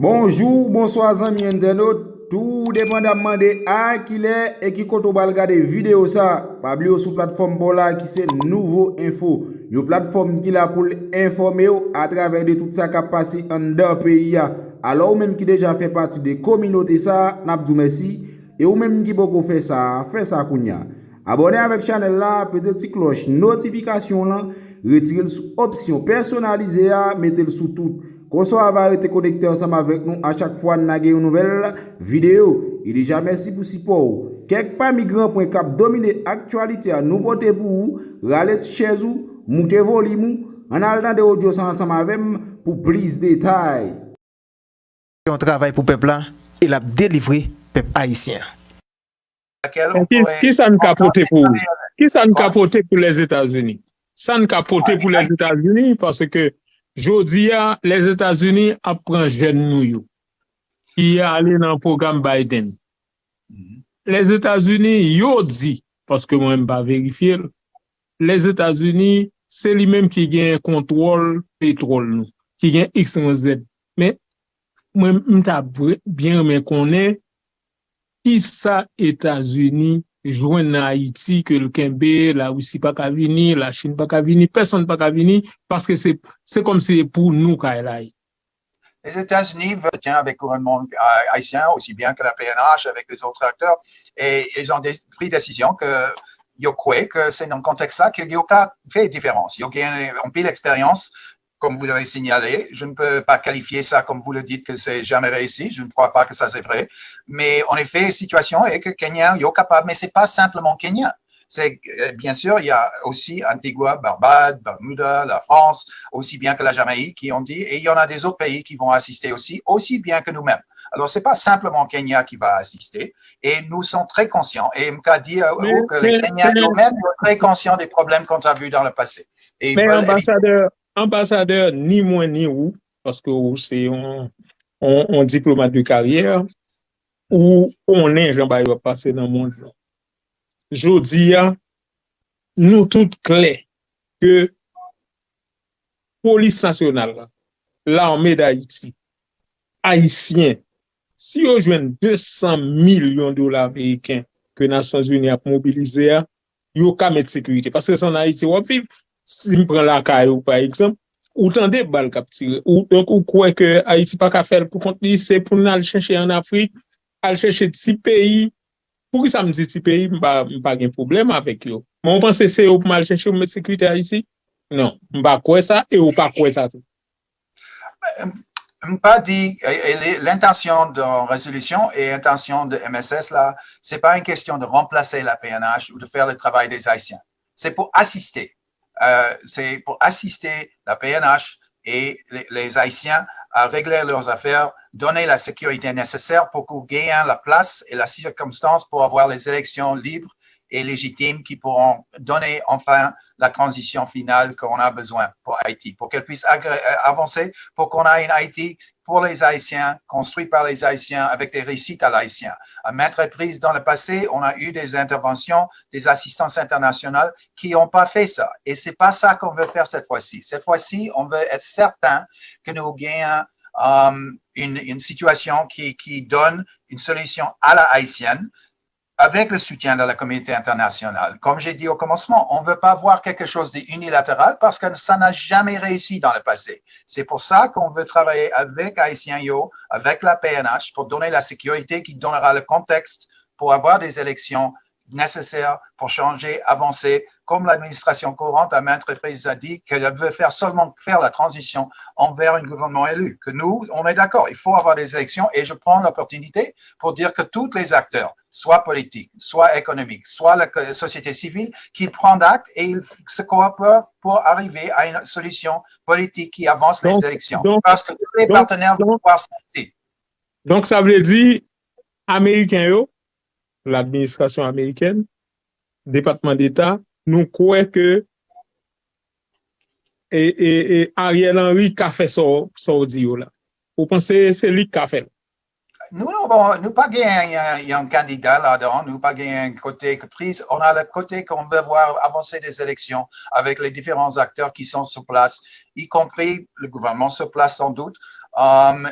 Bonjour, bonsoir amis internautes. Tout dépendamment de à qui est et qui compte regarder vidéo ça. Pas oublier sur plateforme Bola qui c'est nouveau info. Une plateforme qui là pour informer à travers de tout ça qui a passé en dans pays. Alors même qui déjà fait partie de communauté ça, n'a pas merci et ou même qui beaucoup fait ça kounya. Abonnez avec channel là, petite cloche notification là, retirez sous option personnalisée, mettez-le sous tout. Qu'on soit arrêté connecté ensemble avec nous à chaque fois nous avons une nouvelle vidéo. Et déjà merci pour support. Quelque part migrant point cap dominer actualité à nous voter pour vous, râler chez vous, monter volume, en allant de audio ensemble avec pour plus de détails. On travaille pour le peuple là, et l'a délivré peuple haïtien. Qui ça ne capote pour Qui ça ne capote pour les États-Unis? Ça ne capote pour les États-Unis parce que jodi a les États-Unis apprend jeune nou qui est allé dans le programme Biden. Les États-Unis yo dit parce que moi même pas vérifier les États-Unis c'est lui-même qui gagne contrôle pétrole nous, qui gagne X y Z. Mais moi m'ta bien mais connaît qui ça États-Unis joindre Haïti que le Kembe, la Russie pas qu'à venir, la Chine pas qu'à venir, personne pas qu'à venir parce que c'est comme si pour nous qu'à là. Les États-Unis veulent tenir avec le gouvernement haïtien aussi bien que la PNH avec les autres acteurs et ils ont pris décision que ils croient que c'est dans le contexte là qu'il n'y a pas fait différence. Ils ont pris l'expérience. Comme vous avez signalé, je ne peux pas qualifier ça comme vous le dites que c'est jamais réussi. Je ne crois pas que ça c'est vrai. Mais en effet, la situation est que Kenya est capable, mais c'est pas simplement Kenya. C'est bien sûr, il y a aussi Antigua, Barbade, Bermuda, la France, aussi bien que la Jamaïque qui ont dit, et il y en a des autres pays qui vont assister aussi bien que nous-mêmes. Alors, c'est pas simplement Kenya qui va assister, et nous sommes très conscients. Et MK dit que les Kenyans eux-mêmes sont très conscients des problèmes qu'on a vus dans le passé. Et mais ambassadeur, ni moi ni vous, parce que c'est un diplomate de carrière, ou on est, Jean-Baptiste, va passer dans le monde. Je dis, nous toutes clairs que police nationale, l'armée d'Haïti, haïtien, si on joue 200 millions de dollars américains que les Nations Unies a mobilisé, il y a mettre sécurité. Parce que c'est en Haïti, on vit, si on prend la caille, par exemple, autant de balles qui tirent, ou donc on croit que Haïti pas qu'à faire pour contre c'est pour nous aller chercher en Afrique, aller chercher 6 pays. Pour que ça me dit 6 pays, pas de problème avec eux. Mais on pense que c'est pour aller chercher une sécurité ici? Non, on pas quoi ça et on pas quoi ça tout. Pas dit l'intention de résolution et l'intention de MSS là, c'est pas une question de remplacer la PNH ou de faire le travail des Haïtiens. C'est pour assister. C'est pour assister la PNH et les Haïtiens à régler leurs affaires, donner la sécurité nécessaire pour qu'on gagne la place et la circonstance pour avoir les élections libres et légitimes qui pourront donner enfin la transition finale qu'on a besoin pour Haïti, pour qu'elle puisse avancer, pour qu'on ait une Haïti pour les Haïtiens, construit par les Haïtiens avec des réussites à l'Haïtien. À maintes reprises dans le passé, on a eu des interventions, des assistances internationales qui n'ont pas fait ça. Et c'est pas ça qu'on veut faire cette fois-ci. Cette fois-ci, on veut être certain que nous gagnons une situation qui donne une solution à la haïtienne avec le soutien de la communauté internationale. Comme j'ai dit au commencement, on ne veut pas voir quelque chose d'unilatéral parce que ça n'a jamais réussi dans le passé. C'est pour ça qu'on veut travailler avec Haïtien Yo, avec la PNH, pour donner la sécurité qui donnera le contexte pour avoir des élections nécessaires pour changer, avancer, comme l'administration courante à maintes reprises a dit qu'elle veut seulement faire la transition envers un gouvernement élu. Que nous, on est d'accord, il faut avoir des élections et je prends l'opportunité pour dire que tous les acteurs, soit politiques, soit économiques, soit la société civile, qu'ils prennent acte et ils se coopèrent pour arriver à une solution politique qui avance les élections. Parce que tous les partenaires vont pouvoir s'arrêter. Donc, ça veut dire, Américains, l'administration américaine, département d'État, nous croyons que Ariel Henry a fait ça audio là. Vous pensez que c'est lui qui a fait? Nous pas gagné un candidat là-dedans, nous pas gagné un côté prise. On a le côté qu'on veut voir avancer des élections avec les différents acteurs qui sont sur place, y compris le gouvernement sur place sans doute.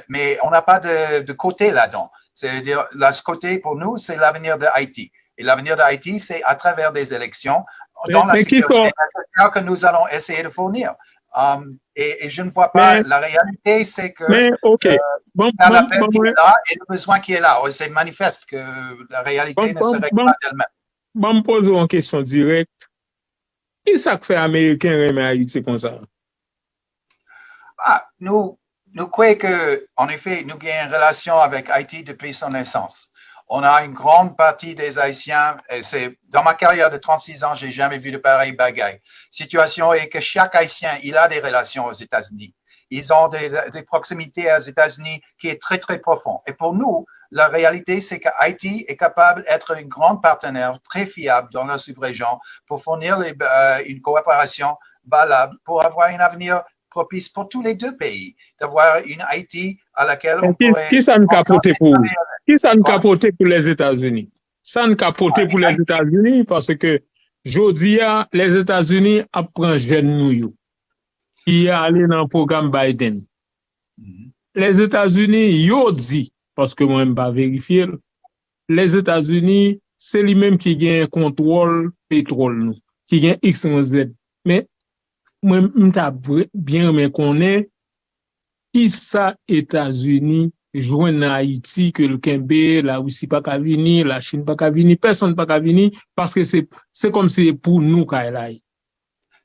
Mais on n'a pas de côté là-dedans. C'est-à-dire, ce côté pour nous, c'est l'avenir de Haïti. Et l'avenir de Haïti, c'est à travers des élections dans la sécurité nationale que nous allons essayer de fournir. Et je ne vois pas, la réalité, c'est que l'appel qui est là et le besoin qui est là. C'est manifeste que la réalité ne se règle pas d'elle-même. Je me pose une question directe. Qui ça fait Américain remet Haïti comme ça? Nous croyons que, en effet, nous avons une relation avec Haïti depuis son naissance. On a une grande partie des Haïtiens, et dans ma carrière de 36 ans, j'ai jamais vu de pareil bagaille. Situation est que chaque Haïtien, il a des relations aux États-Unis. Ils ont des proximités aux États-Unis qui est très, très profond. Et pour nous, la réalité, c'est que Haïti est capable d'être une grande partenaire très fiable dans la sous-région pour fournir une coopération valable pour avoir un avenir propice pour tous les deux pays, d'avoir une Haïti à laquelle on pourrait... Qui ça nous capote pour vous? Qui ça nous capote pour les États-Unis? Ça nous capote pour les États-Unis parce que, jodi a, les États-Unis apprennent jeune nous, qui est allé dans le programme Biden. Les États-Unis, yo dit, parce que moi, je ne pas vérifier, les États-Unis, c'est lui-même qui gagne contrôle pétrole, nous, qui gagne X, Y, Z. Mais, moi, je bien mais connaît qui ça États-Unis joignent Haïti que le Kembe, la Russie pas qu'à venir, la Chine pas qu'à venir, personne pas qu'à venir parce que c'est comme si pour nous qu'à là.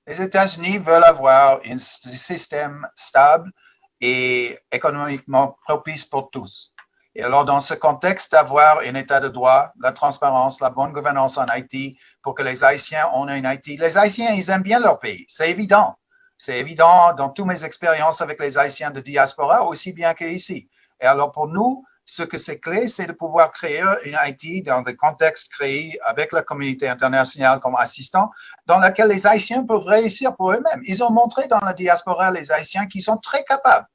Les États-Unis veulent avoir un système stable et économiquement propice pour tous. Et alors, dans ce contexte, d'avoir un état de droit, la transparence, la bonne gouvernance en Haïti, pour que les Haïtiens ont un Haïti. Les Haïtiens, ils aiment bien leur pays. C'est évident. C'est évident dans toutes mes expériences avec les Haïtiens de diaspora, aussi bien qu'ici. Et alors, pour nous, ce que c'est clé, c'est de pouvoir créer une Haïti dans des contextes créés avec la communauté internationale comme assistant, dans laquelle les Haïtiens peuvent réussir pour eux-mêmes. Ils ont montré dans la diaspora, les Haïtiens, qui sont très capables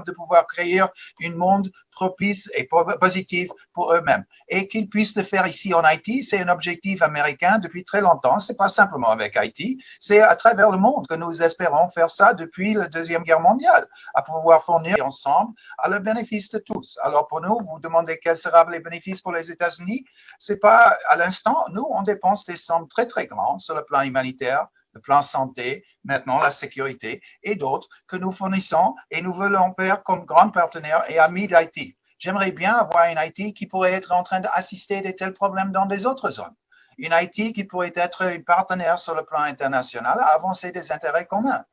de pouvoir créer un monde propice et positif pour eux-mêmes. Et qu'ils puissent le faire ici en Haïti, c'est un objectif américain depuis très longtemps. C'est pas simplement avec Haïti, c'est à travers le monde que nous espérons faire ça depuis la Deuxième Guerre mondiale, à pouvoir fournir ensemble à le bénéfice de tous. Alors pour nous, vous demandez quels seront les bénéfices pour les États-Unis. C'est pas à l'instant, nous, on dépense des sommes très, très grandes sur le plan humanitaire, le plan santé, maintenant la sécurité et d'autres que nous fournissons et nous voulons faire comme grands partenaires et amis d'Haïti. J'aimerais bien avoir une Haïti qui pourrait être en train d'assister de tels problèmes dans des autres zones. Une Haïti qui pourrait être une partenaire sur le plan international à avancer des intérêts communs.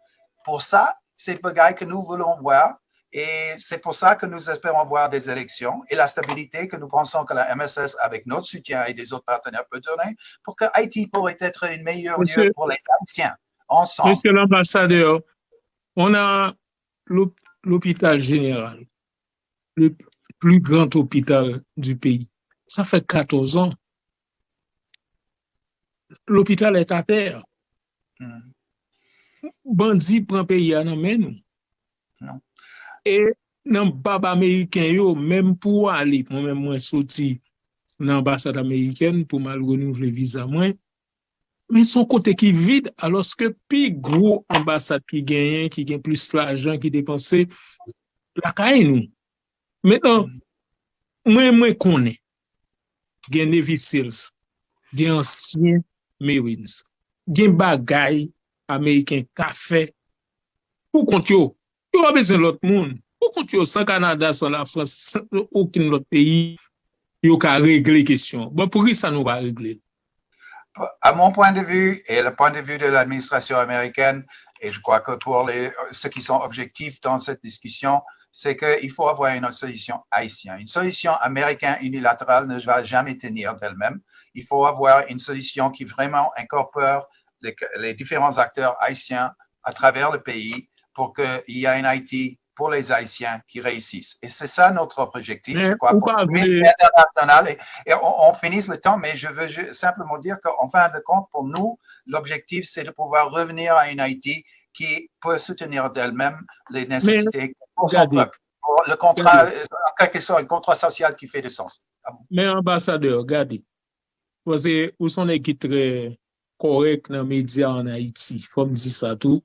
Pour ça, c'est le bagage que nous voulons voir et c'est pour ça que nous espérons voir des élections et la stabilité que nous pensons que la MSS, avec notre soutien et des autres partenaires, peut donner pour que Haïti pourrait être une meilleure lieu pour les Haïtiens ensemble. Monsieur l'ambassadeur, on a l'hôpital général, le plus grand hôpital du pays. Ça fait 14 ans. L'hôpital est à terre. Bandit prend pays à nous. Non. Et dans le baba américain, yo, même pour aller, moi-même, moi, sorti dans l'ambassade américaine pour mal renouveler visa, moi, mais son côté qui vide, alors que plus gros ambassade qui gagne plus l'argent, qui dépense, la caille nous. Maintenant, moi, connais, gen Navy Seals, gen ancien Marines, gen bagay américain café, pour compte yo a besoin de l'autre monde. Pour compte yo sans Canada, sans la France, sans aucun autre pays, yo ka régler question. Bon, pour qui ça nous va régler? À mon point de vue et le point de vue de l'administration américaine, et je crois que pour ceux qui sont objectifs dans cette discussion, c'est qu'il faut avoir une solution haïtienne. Une solution américaine unilatérale ne va jamais tenir d'elle-même. Il faut avoir une solution qui vraiment incorpore les différents acteurs haïtiens à travers le pays pour qu'il y ait une Haïti pour les Haïtiens qui réussissent. Et c'est ça notre objectif, je crois, pour l'international. Et on finisse le temps, mais je veux simplement dire qu'en fin de compte, pour nous, l'objectif, c'est de pouvoir revenir à une Haïti qui peut soutenir d'elle-même les nécessités pour son peuple. Pour le contrat, en quelque sorte, un contrat social qui fait du sens. Mais ambassadeur, regardez, vous sont des qui très corrects dans les médias en Haïti, il faut me dire ça tout,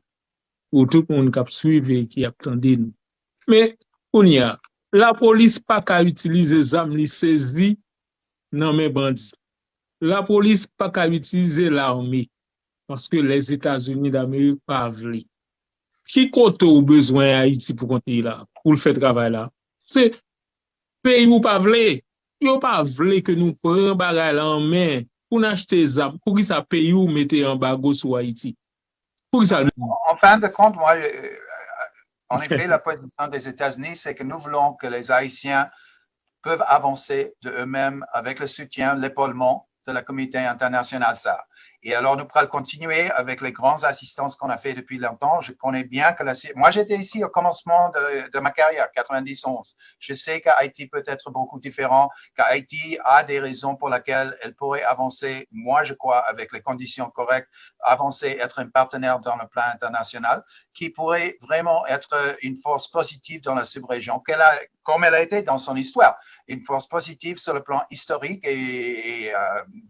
pour tout le monde qui a suivi, qui a attendu nous. Mais Kounia, la police pas qu'à utiliser zam li saisi dans mes bandits. La police pas qu'à utiliser l'armée parce que les États-Unis d'Amérique pas vle. Qui compte au besoin Haïti pour compter là, pour le faire travail là? C'est pays ou pas vle. Yo pas vle que nous prenions bagay en main pour acheter zam, pour qui ça pays ou mettez embargo sur Haïti. Pour qui ça En fin de compte, moi, en effet, la position des États-Unis, c'est que nous voulons que les Haïtiens peuvent avancer de eux-mêmes avec le soutien, l'épaulement de la communauté internationale. Ça. Et alors, nous pourrons continuer avec les grandes assistances qu'on a fait depuis longtemps. Je connais bien que moi, j'étais ici au commencement de ma carrière, 91. Je sais qu'Haïti peut être beaucoup différent, qu'Haïti a des raisons pour lesquelles elle pourrait avancer, moi, je crois, avec les conditions correctes, avancer, être un partenaire dans le plan international, qui pourrait vraiment être une force positive dans la sous-région, comme elle a été dans son histoire, une force positive sur le plan historique et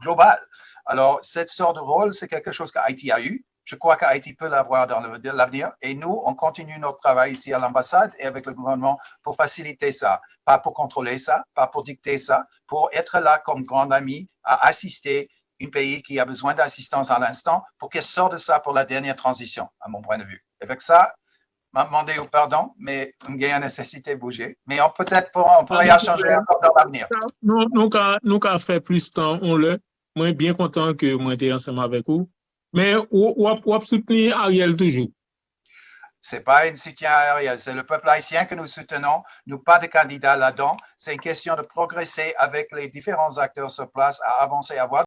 global. Alors, cette sorte de rôle, c'est quelque chose qu'Haïti a eu. Je crois qu'Haïti peut l'avoir dans l'avenir. Et nous, on continue notre travail ici à l'ambassade et avec le gouvernement pour faciliter ça. Pas pour contrôler ça, pas pour dicter ça, pour être là comme grand ami à assister un pays qui a besoin d'assistance à l'instant pour qu'elle sorte de ça pour la dernière transition, à mon point de vue. Avec ça, m'a demandé pardon, mais il y a une nécessité de bouger. Mais on pourrait y changer encore dans l'avenir. Nous qu'à faire plus de temps, on le. Moi, bien content que moi j'étais ensemble avec vous. Mais on soutenir Ariel toujours. C'est pas un soutien à Ariel, c'est le peuple haïtien que nous soutenons. Nous pas de candidats là-dedans. C'est une question de progresser avec les différents acteurs sur place à avancer, à avoir